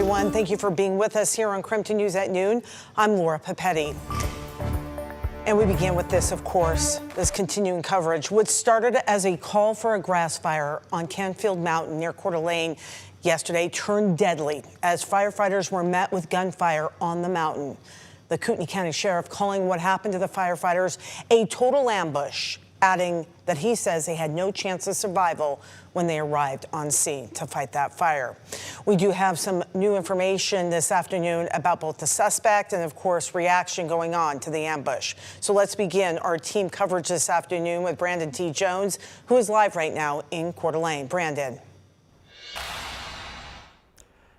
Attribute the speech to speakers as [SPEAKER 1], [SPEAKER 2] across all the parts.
[SPEAKER 1] everyone. Thank you for being with us here on KREM News at noon. I'm Laura Papetti. And we begin with this, of course, this continuing coverage. What started as a call for a grass fire on Canfield Mountain near Coeur d'Alene yesterday turned deadly as firefighters were met with gunfire on the mountain. The Kootenai County Sheriff calling what happened to the firefighters a total ambush, adding that he says they had no chance of survival when they arrived on scene to fight that fire. We do have some new information this afternoon about both the suspect and, of course, reaction going on to the ambush. So let's begin our team coverage this afternoon with Brandon T. Jones, who is live right now in Coeur d'Alene. Brandon.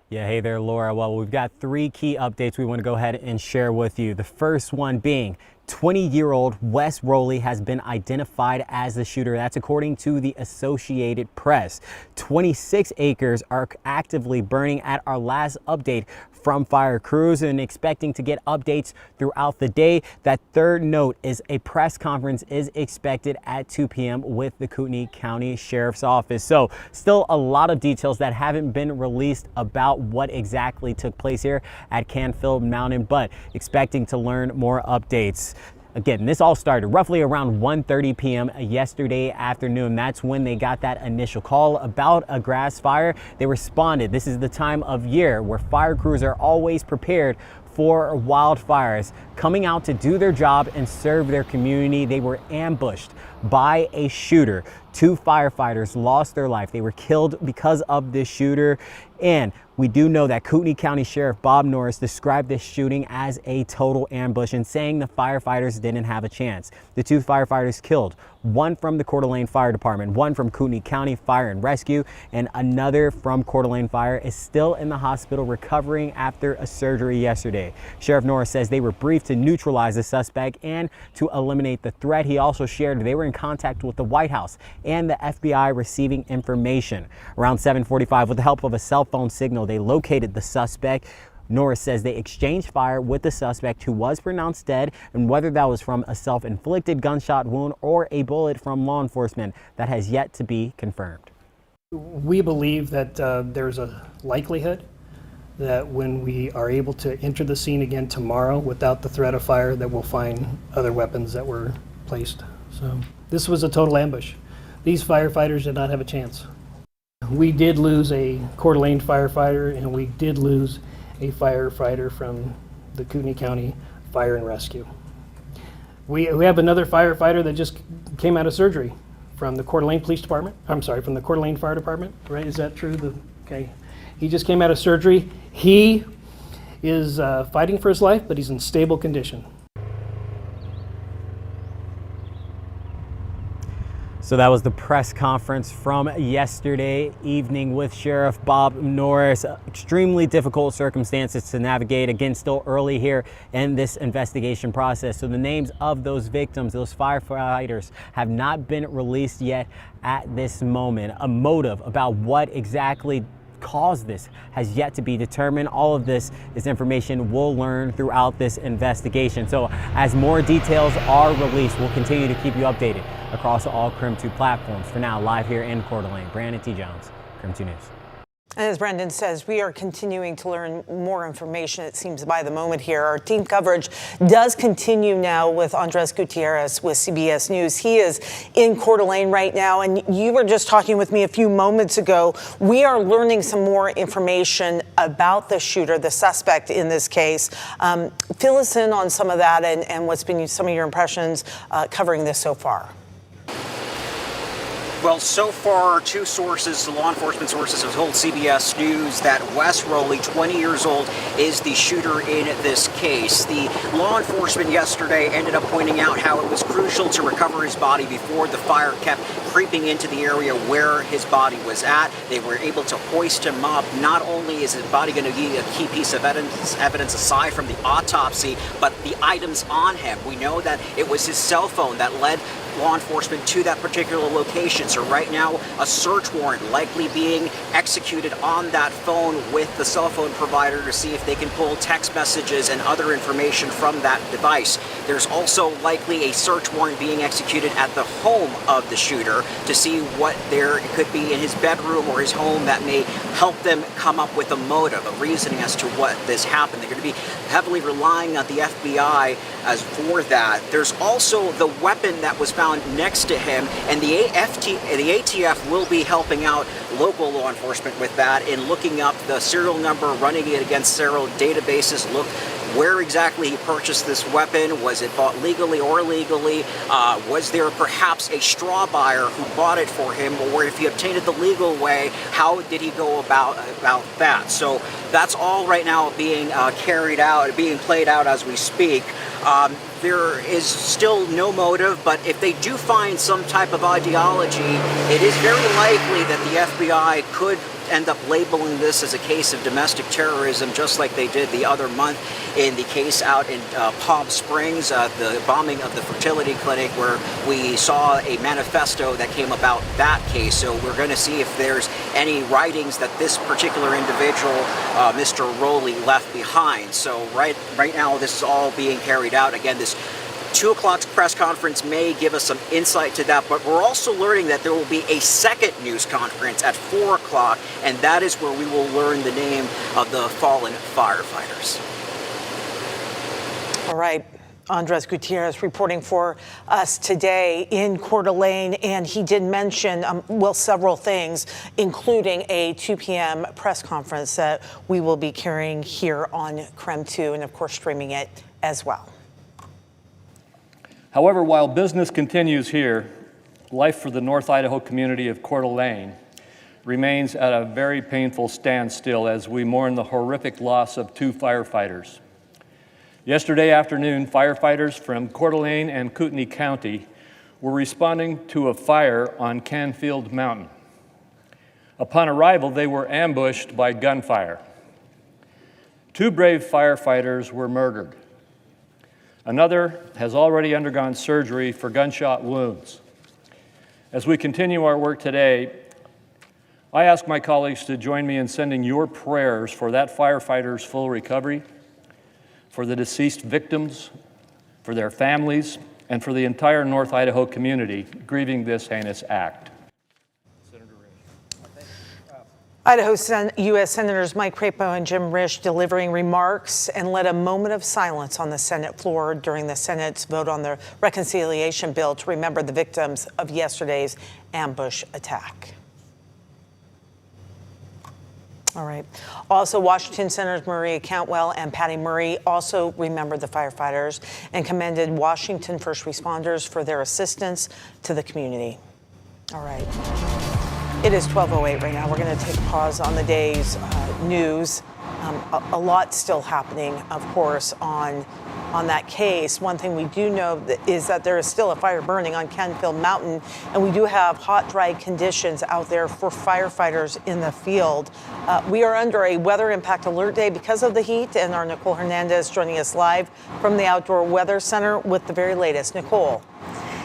[SPEAKER 2] Yeah, hey there, Laura. Well, we've got three key updates we want to go ahead and share with you. The first one being 20-year-old Wes Rowley has been identified as the shooter. That's according to the Associated Press. 26 acres are actively burning at our last update from fire crews, and expecting to get updates throughout the day. That third note is a press conference is expected at 2 p.m. with the Kootenai County Sheriff's Office. So still a lot of details that haven't been released about what exactly took place here at Canfield Mountain, but expecting to learn more updates. Again, this all started roughly around 1:30 p.m. yesterday afternoon. That's when they got that initial call about a grass fire. They responded. This is the time of year where fire crews are always prepared for wildfires, coming out to do their job and serve their community. They were ambushed by a shooter. 2 firefighters lost their life. They were killed because of this shooter. And we do know that Kootenai County Sheriff Bob Norris described this shooting as a total ambush and saying the firefighters didn't have a chance. The 2 firefighters killed, one from the Coeur d'Alene Fire Department, one from Kootenai County Fire and Rescue, and another from Coeur d'Alene Fire is still in the hospital recovering after a surgery yesterday. Sheriff Norris says they were briefed to neutralize the suspect and to eliminate the threat. He also shared they were in contact with the White House and the FBI receiving information. Around 7:45, with the help of a cell phone signal, they located the suspect. Norris says they exchanged fire with the suspect, who was pronounced dead, and whether that was from a self-inflicted gunshot wound or a bullet from law enforcement, that has yet to be confirmed.
[SPEAKER 3] We believe that there's a likelihood that when we are able to enter the scene again tomorrow without the threat of fire, that we'll find other weapons that were placed. So this was a total ambush. These firefighters did not have a chance. We did lose a Coeur d'Alene firefighter, and we did lose a firefighter from the Kootenai County Fire and Rescue. We have another firefighter that just came out of surgery from the Coeur d'Alene Police Department. I'm sorry, from the Coeur d'Alene Fire Department, right? Is that true? Okay. He just came out of surgery. He is fighting for his life, but he's in stable condition.
[SPEAKER 2] So that was the press conference from yesterday evening with Sheriff Bob Norris. Extremely difficult circumstances to navigate. Again, still early here in this investigation process. So the names of those victims, those firefighters, have not been released yet at this moment. A motive about what exactly caused this has yet to be determined. All of this is information we'll learn throughout this investigation. So as more details are released, we'll continue to keep you updated across all KREM 2 platforms. For now, live here in Coeur d'Alene, Brandon T. Jones, KREM 2 News.
[SPEAKER 1] And as Brandon says, we are continuing to learn more information, it seems, by the moment here. Our team coverage does continue now with Andres Gutierrez with CBS News. He is in Coeur d'Alene right now, and you were just talking with me a few moments ago. We are learning some more information about the shooter, the suspect in this case. Fill us in on some of that and what's been some of your impressions covering this so far.
[SPEAKER 4] Well, so far, 2 sources, law enforcement sources, have told CBS News that Wes Rowley, 20 years old, is the shooter in this case. The law enforcement yesterday ended up pointing out how it was crucial to recover his body before the fire kept creeping into the area where his body was at. They were able to hoist him up. Not only is his body going to be a key piece of evidence aside from the autopsy, but the items on him. We know that it was his cell phone that led law enforcement to that particular location. So right now, a search warrant likely being executed on that phone with the cell phone provider to see if they can pull text messages and other information from that device. There's also likely a search warrant being executed at the home of the shooter to see what there could be in his bedroom or his home that may help them come up with a motive, a reasoning as to what this happened. They're going to be heavily relying on the FBI as for that. There's also the weapon that was found next to him, and the ATF will be helping out local law enforcement with that in looking up the serial number, running it against several databases, look where exactly he purchased this weapon. Was it bought legally or illegally? Was there perhaps a straw buyer who bought it for him, or if he obtained it the legal way, how did he go about that? So that's all right now being carried out, being played out as we speak. There is still no motive, but if they do find some type of ideology, it is very likely that the FBI could end up labeling this as a case of domestic terrorism, just like they did the other month in the case out in Palm Springs, the bombing of the fertility clinic, where we saw a manifesto that came about that case. So we're going to see if there's any writings that this particular individual, Mr. Rowley, left behind. So right now, this is all being carried out. Again, this 2 o'clock press conference may give us some insight to that, but we're also learning that there will be a second news conference at 4 o'clock, and that is where we will learn the name of the fallen firefighters.
[SPEAKER 1] All right. Andres Gutierrez reporting for us today in Coeur d'Alene, and he did mention, several things, including a 2 p.m. press conference that we will be carrying here on KREM 2 and, of course, streaming it as well.
[SPEAKER 5] However, while business continues here, life for the North Idaho community of Coeur d'Alene remains at a very painful standstill as we mourn the horrific loss of 2 firefighters. Yesterday afternoon, firefighters from Coeur d'Alene and Kootenai County were responding to a fire on Canfield Mountain. Upon arrival, they were ambushed by gunfire. 2 brave firefighters were murdered. Another has already undergone surgery for gunshot wounds. As we continue our work today, I ask my colleagues to join me in sending your prayers for that firefighter's full recovery, for the deceased victims, for their families, and for the entire North Idaho community grieving this heinous act.
[SPEAKER 1] Idaho U.S. Senators Mike Crapo and Jim Risch delivering remarks and led a moment of silence on the Senate floor during the Senate's vote on the reconciliation bill to remember the victims of yesterday's ambush attack. All right. Also, Washington Senators Maria Cantwell and Patty Murray also remembered the firefighters and commended Washington first responders for their assistance to the community. All right. It is 12:08 right now. We're going to take a pause on the day's news. A lot still happening, of course, on that case. One thing we do know is that there is still a fire burning on Canfield Mountain, and we do have hot, dry conditions out there for firefighters in the field. We are under a weather impact alert day because of the heat, and our Nicole Hernandez joining us live from the Outdoor Weather Center with the very latest. Nicole.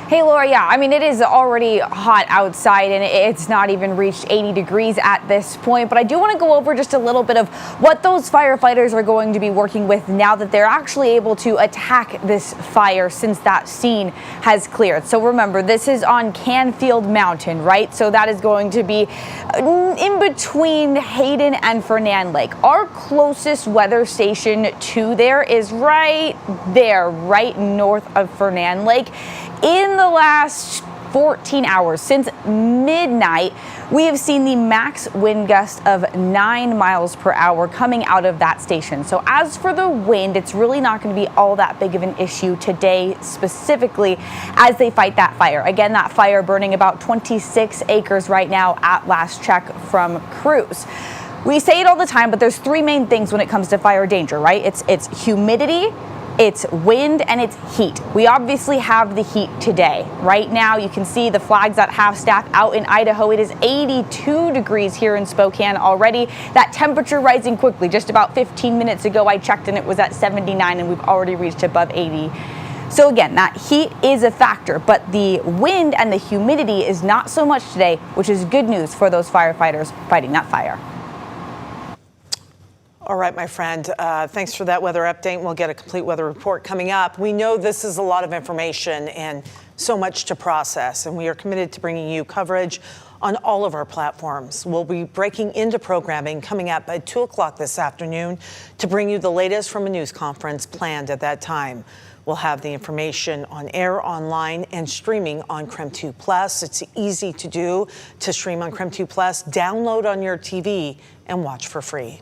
[SPEAKER 6] Hey, Laura, yeah, I mean, it is already hot outside and it's not even reached 80 degrees at this point. But I do want to go over just a little bit of what those firefighters are going to be working with now that they're actually able to attack this fire since that scene has cleared. So remember, this is on Canfield Mountain, right? So that is going to be in between Hayden and Fernand Lake. Our closest weather station to there is right there, right north of Fernand Lake. In the last 14 hours, since midnight, we have seen the max wind gust of 9 miles per hour coming out of that station. So as for the wind, it's really not going to be all that big of an issue today, specifically as they fight that fire. Again, that fire burning about 26 acres right now at last check from crews. We say it all the time, but there's 3 main things when it comes to fire danger, right? It's humidity, it's wind, and it's heat. We obviously have the heat today. Right now, you can see the flags at half-staff out in Idaho. It is 82 degrees here in Spokane already. That temperature rising quickly. Just about 15 minutes ago, I checked and it was at 79, and we've already reached above 80. So again, that heat is a factor, but the wind and the humidity is not so much today, which is good news for those firefighters fighting that fire.
[SPEAKER 1] All right, my friend, thanks for that weather update. We'll get a complete weather report coming up. We know this is a lot of information and so much to process, and we are committed to bringing you coverage on all of our platforms. We'll be breaking into programming coming up at 2 o'clock this afternoon to bring you the latest from a news conference planned at that time. We'll have the information on air, online, and streaming on KREM 2 Plus. It's easy to do to stream on KREM 2 Plus, download on your TV, and watch for free.